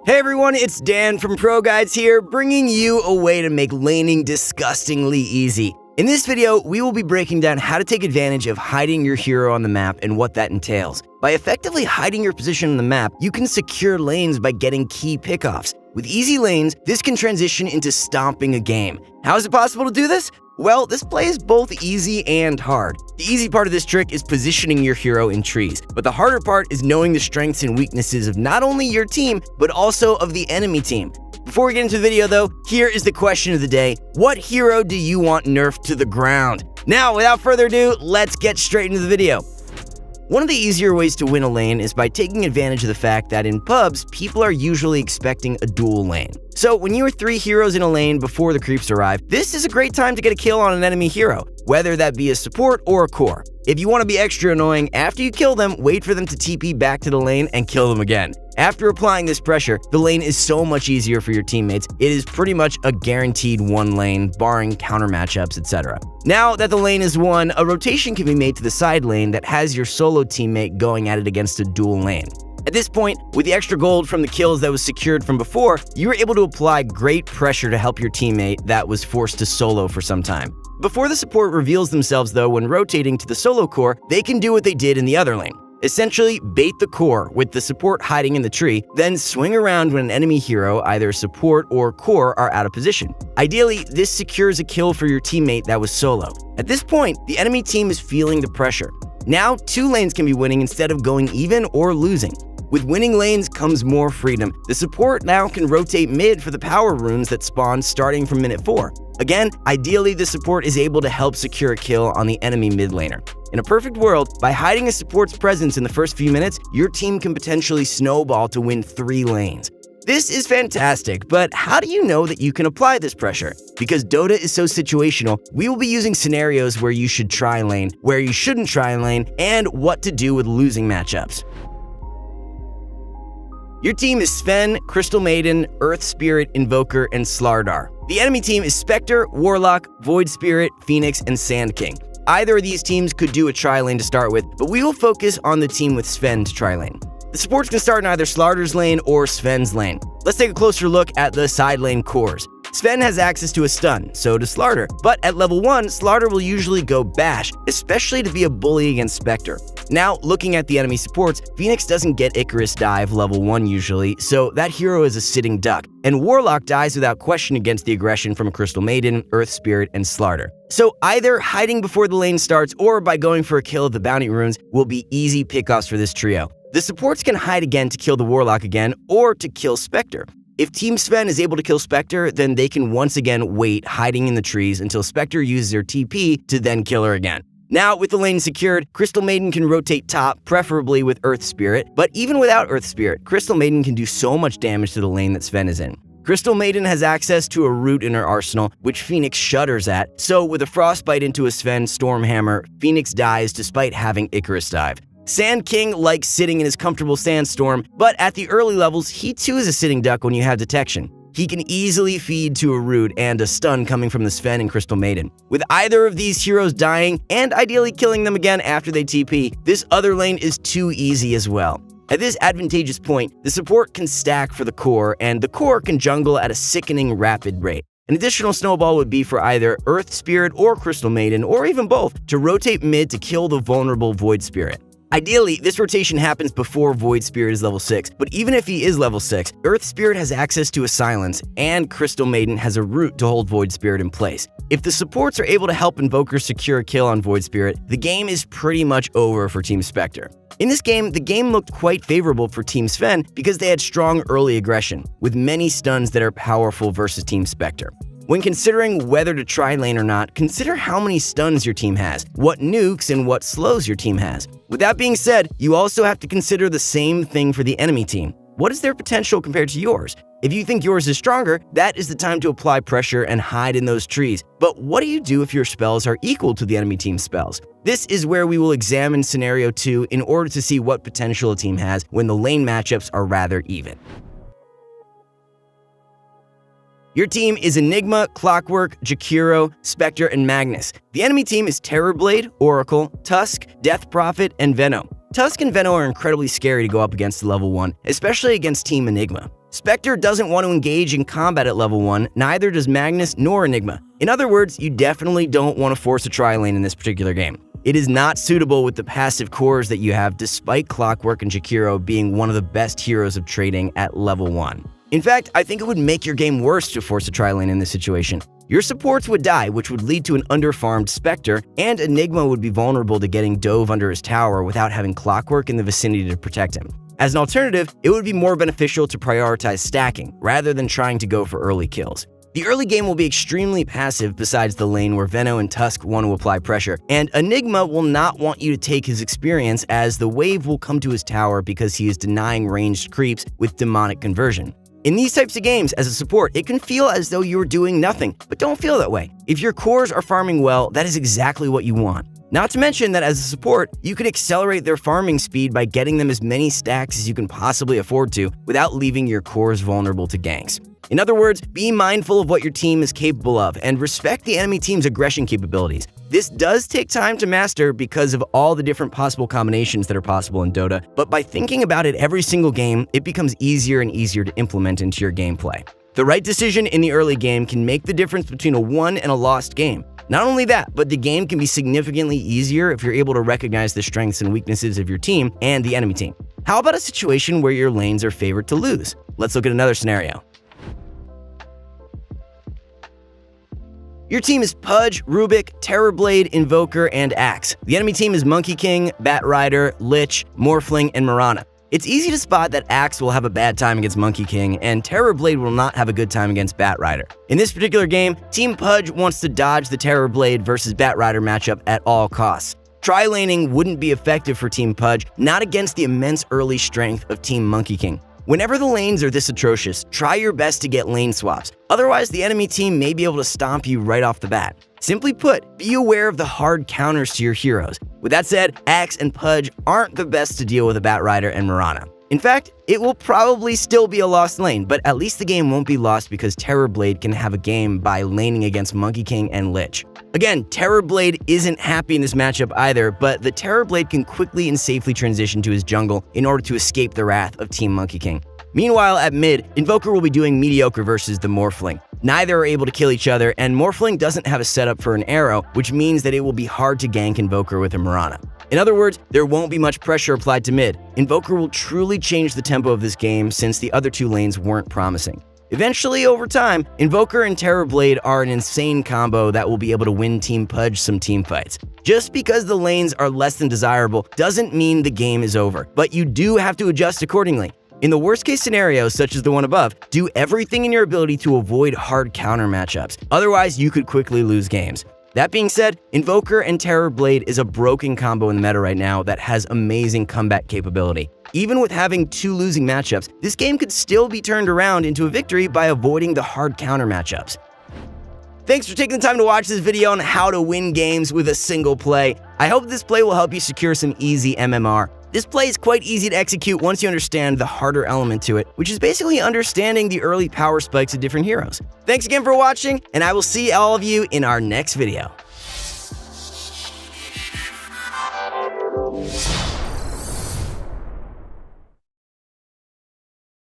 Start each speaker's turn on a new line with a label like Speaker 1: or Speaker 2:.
Speaker 1: Hey everyone, it's Dan from Pro Guides here, bringing you a way to make laning disgustingly easy. In this video, we will be breaking down how to take advantage of hiding your hero on the map and what that entails. By effectively hiding your position on the map, you can secure lanes by getting key pickoffs. With easy lanes, this can transition into stomping a game. How is it possible to do this? Well, this play is both easy and hard. The easy part of this trick is positioning your hero in trees, but the harder part is knowing the strengths and weaknesses of not only your team, but also of the enemy team. Before we get into the video though, here is the question of the day. What hero do you want nerfed to the ground? Now, without further ado, let's get straight into the video. One of the easier ways to win a lane is by taking advantage of the fact that in pubs, people are usually expecting a dual lane. So when you are 3 heroes in a lane before the creeps arrive, this is a great time to get a kill on an enemy hero, whether that be a support or a core. If you want to be extra annoying, after you kill them, wait for them to TP back to the lane and kill them again. After applying this pressure, the lane is so much easier for your teammates. It is pretty much a guaranteed one lane, barring counter matchups, etc. Now that the lane is won, a rotation can be made to the side lane that has your solo teammate going at it against a dual lane. At this point, with the extra gold from the kills that was secured from before, you were able to apply great pressure to help your teammate that was forced to solo for some time. Before the support reveals themselves though, when rotating to the solo core, they can do what they did in the other lane. Essentially, bait the core with the support hiding in the tree, then swing around when an enemy hero, either support or core, are out of position. Ideally, this secures a kill for your teammate that was solo. At this point, the enemy team is feeling the pressure. Now, 2 lanes can be winning instead of going even or losing. With winning lanes comes more freedom. The support now can rotate mid for the power runes that spawn starting from minute 4. Again, ideally the support is able to help secure a kill on the enemy mid laner. In a perfect world, by hiding a support's presence in the first few minutes, your team can potentially snowball to win 3 lanes. This is fantastic, but how do you know that you can apply this pressure? Because Dota is so situational, we will be using scenarios where you should try lane, where you shouldn't try lane, and what to do with losing matchups. Your team is Sven, Crystal Maiden, Earth Spirit, Invoker, and Slardar. The enemy team is Spectre, Warlock, Void Spirit, Phoenix, and Sand King. Either of these teams could do a tri-lane to start with, but we will focus on the team with Sven to tri-lane. The supports can start in either Slardar's lane or Sven's lane. Let's take a closer look at the side lane cores. Sven has access to a stun, so does Slardar. But at level 1, Slardar will usually go Bash, especially to be a bully against Spectre. Now, looking at the enemy supports, Phoenix doesn't get Icarus Dive level 1 usually, so that hero is a sitting duck. And Warlock dies without question against the aggression from Crystal Maiden, Earth Spirit, and Slardar. So either hiding before the lane starts or by going for a kill of the bounty runes will be easy pickoffs for this trio. The supports can hide again to kill the Warlock again or to kill Spectre. If Team Sven is able to kill Spectre, then they can once again wait hiding in the trees until Spectre uses her TP to then kill her again. Now, with the lane secured, Crystal Maiden can rotate top, preferably with Earth Spirit, but even without Earth Spirit, Crystal Maiden can do so much damage to the lane that Sven is in. Crystal Maiden has access to a root in her arsenal, which Phoenix shudders at, so with a frostbite into a Sven Stormhammer, Phoenix dies despite having Icarus Dive. Sand King likes sitting in his comfortable sandstorm, but at the early levels, he too is a sitting duck when you have detection. He can easily feed to a root and a stun coming from the Sven and Crystal Maiden. With either of these heroes dying, and ideally killing them again after they TP, this other lane is too easy as well. At this advantageous point, the support can stack for the core, and the core can jungle at a sickening rapid rate. An additional snowball would be for either Earth Spirit or Crystal Maiden, or even both, to rotate mid to kill the vulnerable Void Spirit. Ideally, this rotation happens before Void Spirit is level 6, but even if he is level 6, Earth Spirit has access to a silence, and Crystal Maiden has a root to hold Void Spirit in place. If the supports are able to help Invokers secure a kill on Void Spirit, the game is pretty much over for Team Spectre. In this game, the game looked quite favorable for Team Sven because they had strong early aggression, with many stuns that are powerful versus Team Spectre. When considering whether to try lane or not, consider how many stuns your team has, what nukes and what slows your team has. With that being said, you also have to consider the same thing for the enemy team. What is their potential compared to yours? If you think yours is stronger, that is the time to apply pressure and hide in those trees. But what do you do if your spells are equal to the enemy team's spells? This is where we will examine scenario 2 in order to see what potential a team has when the lane matchups are rather even. Your team is Enigma, Clockwork, Jakiro, Spectre, and Magnus. The enemy team is Terrorblade, Oracle, Tusk, Death Prophet, and Veno. Tusk and Veno are incredibly scary to go up against level 1, especially against Team Enigma. Spectre doesn't want to engage in combat at level 1, neither does Magnus nor Enigma. In other words, you definitely don't want to force a tri-lane in this particular game. It is not suitable with the passive cores that you have, despite Clockwork and Jakiro being one of the best heroes of trading at level 1. In fact, I think it would make your game worse to force a tri-lane in this situation. Your supports would die, which would lead to an underfarmed Spectre, and Enigma would be vulnerable to getting dove under his tower without having Clockwork in the vicinity to protect him. As an alternative, it would be more beneficial to prioritize stacking, rather than trying to go for early kills. The early game will be extremely passive besides the lane where Venno and Tusk want to apply pressure, and Enigma will not want you to take his experience as the wave will come to his tower because he is denying ranged creeps with demonic conversion. In these types of games, as a support, it can feel as though you're doing nothing, but don't feel that way. If your cores are farming well, that is exactly what you want. Not to mention that as a support, you could accelerate their farming speed by getting them as many stacks as you can possibly afford to without leaving your cores vulnerable to ganks. In other words, be mindful of what your team is capable of and respect the enemy team's aggression capabilities. This does take time to master because of all the different possible combinations that are possible in Dota, but by thinking about it every single game, it becomes easier and easier to implement into your gameplay. The right decision in the early game can make the difference between a won and a lost game. Not only that, but the game can be significantly easier if you're able to recognize the strengths and weaknesses of your team and the enemy team. How about a situation where your lanes are favored to lose? Let's look at another scenario. Your team is Pudge, Rubik, Terrorblade, Invoker, and Axe. The enemy team is Monkey King, Bat Rider, Lich, Morphling, and Mirana. It's easy to spot that Axe will have a bad time against Monkey King, and Terrorblade will not have a good time against Bat Rider. In this particular game, Team Pudge wants to dodge the Terrorblade versus Bat Rider matchup at all costs. Tri-laning wouldn't be effective for Team Pudge, not against the immense early strength of Team Monkey King. Whenever the lanes are this atrocious, try your best to get lane swaps. Otherwise, the enemy team may be able to stomp you right off the bat. Simply put, be aware of the hard counters to your heroes. With that said, Axe and Pudge aren't the best to deal with a Bat Rider and Mirana. In fact, it will probably still be a lost lane, but at least the game won't be lost because Terrorblade can have a game by laning against Monkey King and Lich. Again, Terrorblade isn't happy in this matchup either, but the Terrorblade can quickly and safely transition to his jungle in order to escape the wrath of Team Monkey King. Meanwhile, at mid, Invoker will be doing mediocre versus the Morphling. Neither are able to kill each other, and Morphling doesn't have a setup for an arrow, which means that it will be hard to gank Invoker with a Mirana. In other words, there won't be much pressure applied to mid. Invoker will truly change the tempo of this game since the other two lanes weren't promising. Eventually, over time, Invoker and Terrorblade are an insane combo that will be able to win Team Pudge some teamfights. Just because the lanes are less than desirable doesn't mean the game is over, but you do have to adjust accordingly. In the worst case scenarios, such as the one above, do everything in your ability to avoid hard counter matchups. Otherwise, you could quickly lose games. That being said, Invoker and Terrorblade is a broken combo in the meta right now that has amazing comeback capability. Even with having two losing matchups, this game could still be turned around into a victory by avoiding the hard counter matchups. Thanks for taking the time to watch this video on how to win games with a single play. I hope this play will help you secure some easy MMR. This play is quite easy to execute once you understand the harder element to it, which is basically understanding the early power spikes of different heroes. Thanks again for watching, and I will see all of you in our next video.